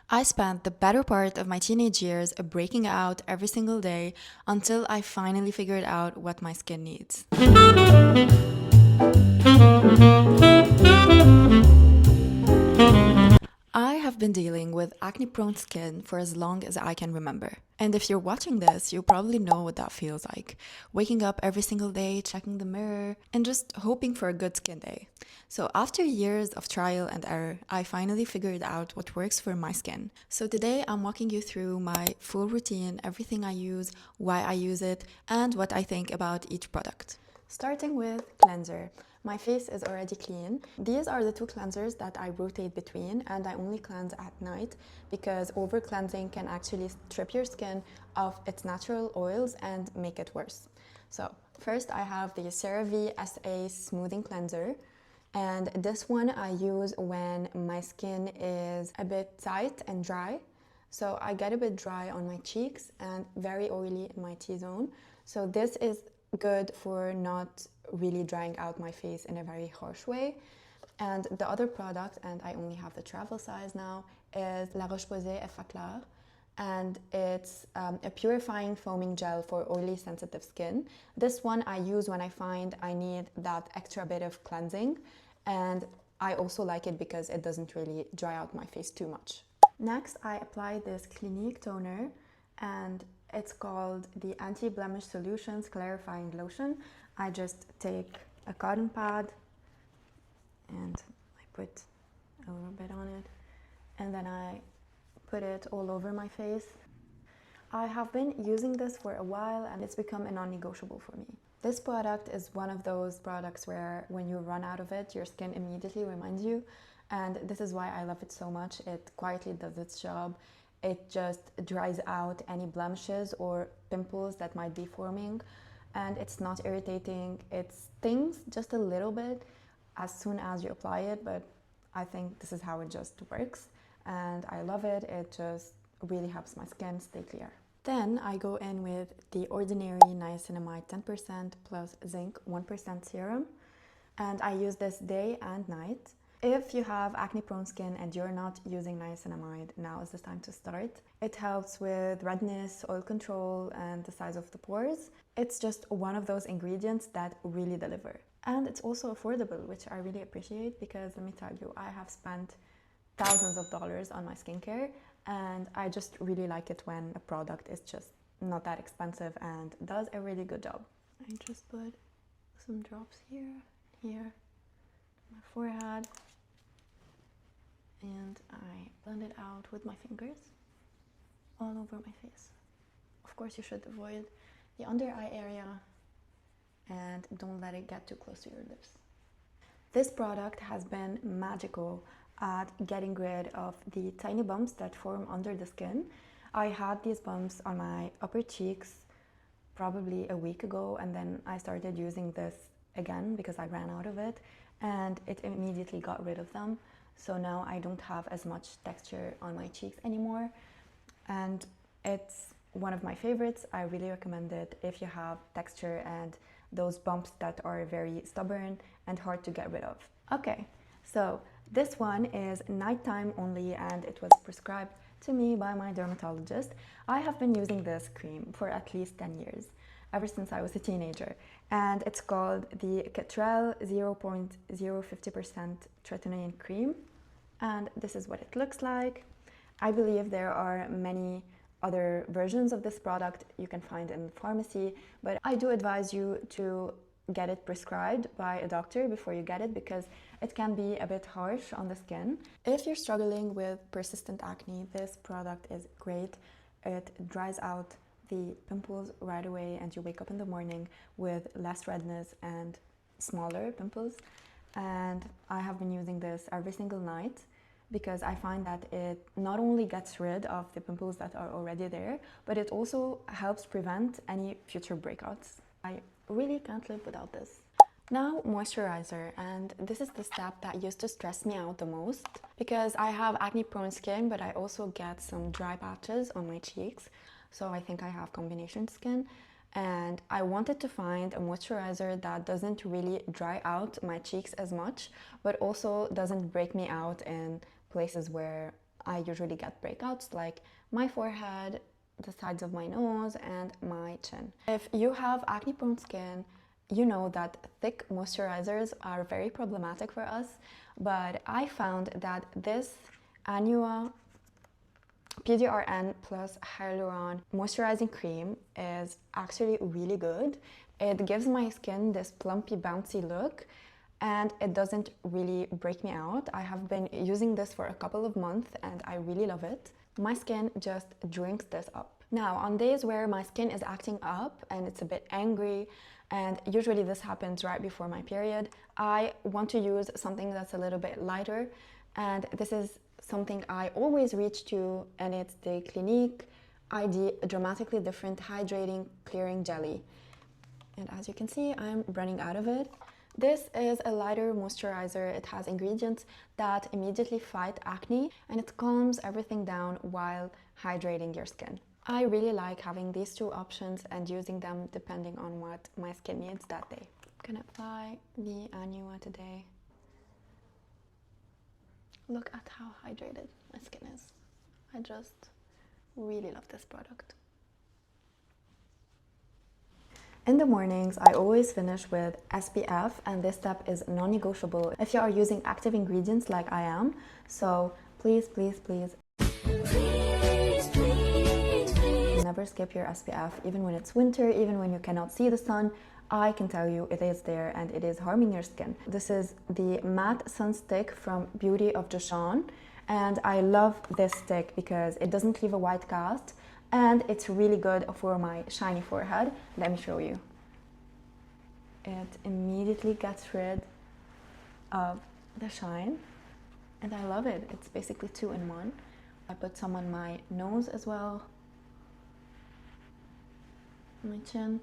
I spent the better part of my teenage years breaking out every single day until I finally figured out what my skin needs. I have been dealing with acne-prone skin for as long as I can remember. And if you're watching this, you probably know what that feels like. Waking up every single day, checking the mirror, and just hoping for a good skin day. So after years of trial and error, I finally figured out what works for my skin. So today I'm walking you through my full routine, everything I use, why I use it, and what I think about each product. Starting with cleanser. My face is already clean. These are the two cleansers that I rotate between, and I only cleanse at night because over cleansing can actually strip your skin of its natural oils and make it worse. So first I have the CeraVe SA Smoothing Cleanser. And this one I use when my skin is a bit tight and dry. So I get a bit dry on my cheeks and very oily in my T-zone. So this is good for not really drying out my face in a very harsh way. And the other product, and I only have the travel size now, is La Roche-Posay Effaclar. And it's a purifying foaming gel for oily sensitive skin. This one I use when I find I need that extra bit of cleansing. And I also like it because it doesn't really dry out my face too much. Next, I apply this Clinique toner, and it's called the Anti-Blemish Solutions Clarifying Lotion. I just take a cotton pad and I put a little bit on it, and then I put it all over my face. I have been using this for a while and it's become a non-negotiable for me. This product is one of those products where when you run out of it, your skin immediately reminds you, and this is why I love it so much. It quietly does its job. It just dries out any blemishes or pimples that might be forming, and it's not irritating. It stings just a little bit as soon as you apply it, but I think this is how it just works, and I love it. It just really helps my skin stay clear. Then I go in with the ordinary niacinamide 10% plus zinc 1% serum, and I use this day and night. If you have acne-prone skin and you're not using niacinamide, now is the time to start. It helps with redness, oil control, and the size of the pores. It's just one of those ingredients that really deliver. And it's also affordable, which I really appreciate because let me tell you, I have spent thousands of dollars on my skincare, and I just really like it when a product is just not that expensive and does a really good job. I just put some drops here, here, my forehead, and I blend it out with my fingers all over my face. Of course, you should avoid the under eye area and don't let it get too close to your lips. This product has been magical at getting rid of the tiny bumps that form under the skin. I had these bumps on my upper cheeks probably a week ago, and then I started using this again because I ran out of it, and it immediately got rid of them. So now I don't have as much texture on my cheeks anymore, and it's one of my favorites. I really recommend it if you have texture and those bumps that are very stubborn and hard to get rid of. Okay, so this one is nighttime only, and it was prescribed to me by my dermatologist. I have been using this cream for at least 10 years, ever since I was a teenager, and it's called the Ketrel 0.050% tretinoin cream, and this is what it looks like. I believe there are many other versions of this product you can find in the pharmacy, but I do advise you to get it prescribed by a doctor before you get it because it can be a bit harsh on the skin. If you're struggling with persistent acne, this product is great. It dries out the pimples right away and you wake up in the morning with less redness and smaller pimples. And I have been using this every single night because I find that it not only gets rid of the pimples that are already there, but it also helps prevent any future breakouts. I really can't live without this. Now, moisturizer, and this is the step that used to stress me out the most because I have acne-prone skin, but I also get some dry patches on my cheeks, so I think I have combination skin, and I wanted to find a moisturizer that doesn't really dry out my cheeks as much, but also doesn't break me out in places where I usually get breakouts like my forehead, the sides of my nose, and my chin. If you have acne prone skin, you know that thick moisturizers are very problematic for us, but I found that this Anua PDRN plus Hyaluron Moisturizing Cream is actually really good. It gives my skin this plumpy, bouncy look, and it doesn't really break me out. I have been using this for a couple of months and I really love it. My skin just drinks this up. Now, on days where my skin is acting up and it's a bit angry, and usually this happens right before my period, I want to use something that's a little bit lighter, and this is something I always reach to, and it's the Clinique ID Dramatically Different Hydrating Clearing Jelly. And as you can see, I'm running out of it. This is a lighter moisturizer. It has ingredients that immediately fight acne, and it calms everything down while hydrating your skin. I really like having these two options and using them depending on what my skin needs that day. I'm gonna apply the Anua today. Look at how hydrated my skin is. I just really love this product. In the mornings, I always finish with SPF, and this step is non-negotiable if you are using active ingredients like I am. So please, please, please, never skip your SPF, even when it's winter, even when you cannot see the sun. I can tell you it is there and it is harming your skin. This is the matte sun stick from Beauty of Joseon, and I love this stick because it doesn't leave a white cast, and it's really good for my shiny forehead. Let me show you. It immediately gets rid of the shine, and I love it. It's basically 2-in-1. I put some on my nose as well, my chin.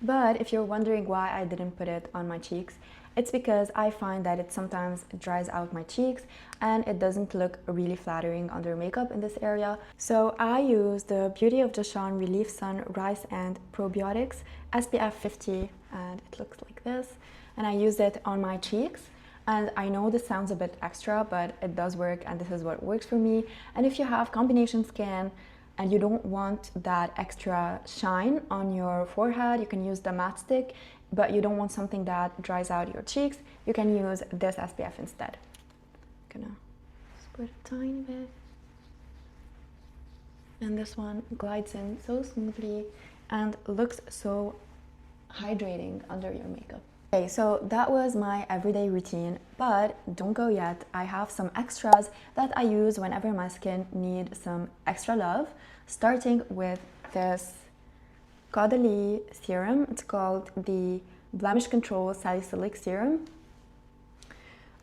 But if you're wondering why I didn't put it on my cheeks, it's because I find that it sometimes dries out my cheeks and it doesn't look really flattering under makeup in this area. So I use the Beauty of Joseon Relief Sun Rice and Probiotics SPF 50, and it looks like this. And I use it on my cheeks. And I know this sounds a bit extra, but it does work, and this is what works for me. And if you have combination skin and you don't want that extra shine on your forehead, you can use the matte stick, but you don't want something that dries out your cheeks, you can use this SPF instead. I'm gonna squirt a tiny bit. And this one glides in so smoothly and looks so hydrating under your makeup. Okay, so that was my everyday routine, but don't go yet. I have some extras that I use whenever my skin needs some extra love, starting with this Caudalie serum. It's called the Blemish Control Salicylic Serum.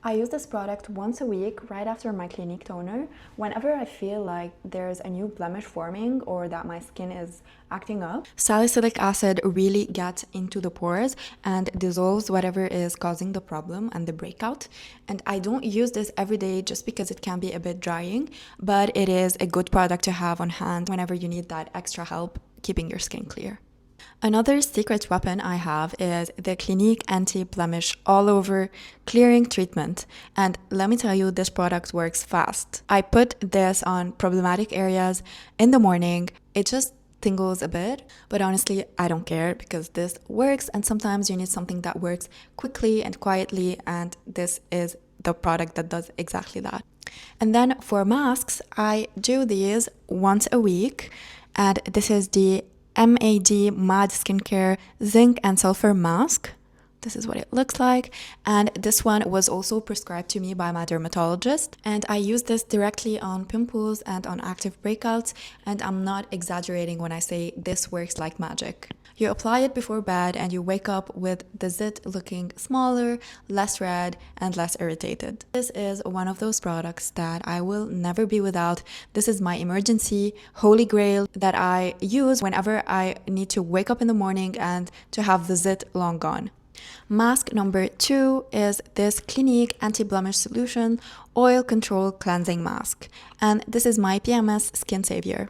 I use this product once a week right after my Clinique toner, whenever I feel like there's a new blemish forming or that my skin is acting up. Salicylic acid really gets into the pores and dissolves whatever is causing the problem and the breakout. And I don't use this every day just because it can be a bit drying, but it is a good product to have on hand whenever you need that extra help keeping your skin clear. Another secret weapon I have is the Clinique Anti-Blemish All Over Clearing Treatment. And let me tell you, this product works fast. I put this on problematic areas in the morning. It just tingles a bit, but honestly, I don't care because this works, and sometimes you need something that works quickly and quietly, and this is the product that does exactly that. And then for masks, I do these once a week, and this is the MAD Skincare Zinc and Sulfur Mask. This is what it looks like, and this one was also prescribed to me by my dermatologist, and I use this directly on pimples and on active breakouts, and I'm not exaggerating when I say this works like magic. You apply it before bed and you wake up with the zit looking smaller, less red, and less irritated. This is one of those products that I will never be without. This is my emergency holy grail that I use whenever I need to wake up in the morning and to have the zit long gone. Mask number 2 is this Clinique Anti-Blemish Solution Oil Control Cleansing Mask, and this is my PMS skin savior.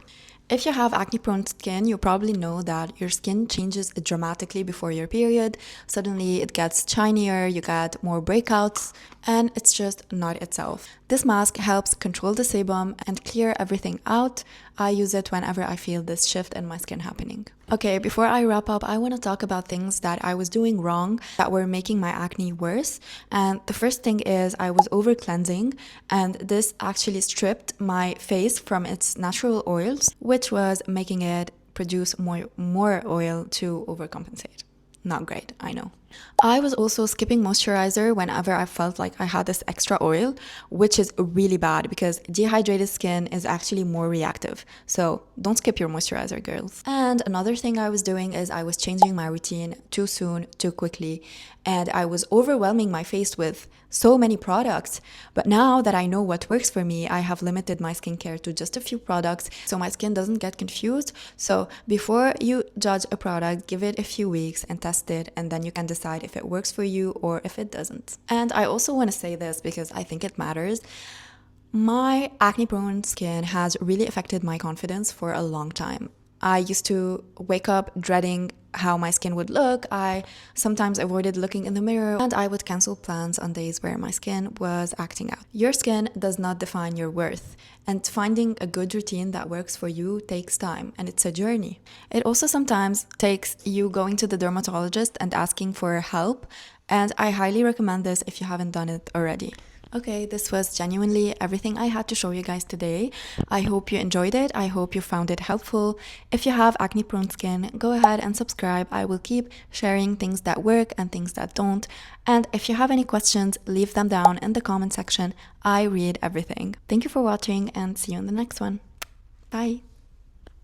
If you have acne-prone skin, you probably know that your skin changes dramatically before your period. Suddenly it gets shinier, you get more breakouts, and it's just not itself. This mask helps control the sebum and clear everything out. I use it whenever I feel this shift in my skin happening. Okay, before I wrap up, I want to talk about things that I was doing wrong that were making my acne worse. And the first thing is I was over cleansing, and this actually stripped my face from its natural oils, which was making it produce more oil to overcompensate. Not great, I know. I was also skipping moisturizer whenever I felt like I had this extra oil, which is really bad because dehydrated skin is actually more reactive. So don't skip your moisturizer, girls. And another thing I was doing is I was changing my routine too soon, too quickly, and I was overwhelming my face with so many products. But now that I know what works for me, I have limited my skincare to just a few products so my skin doesn't get confused. So before you judge a product, give it a few weeks and test it, and then you can decide if it works for you or if it doesn't. And I also want to say this because I think it matters. My acne-prone skin has really affected my confidence for a long time. I used to wake up dreading how my skin would look. I sometimes avoided looking in the mirror, and I would cancel plans on days where my skin was acting out. Your skin does not define your worth, and finding a good routine that works for you takes time, and it's a journey. It also sometimes takes you going to the dermatologist and asking for help, and I highly recommend this if you haven't done it already. Okay, this was genuinely everything I had to show you guys today. I hope you enjoyed it. I hope you found it helpful. If you have acne-prone skin, go ahead and subscribe. I will keep sharing things that work and things that don't. And if you have any questions, leave them down in the comment section. I read everything. Thank you for watching and see you in the next one. Bye.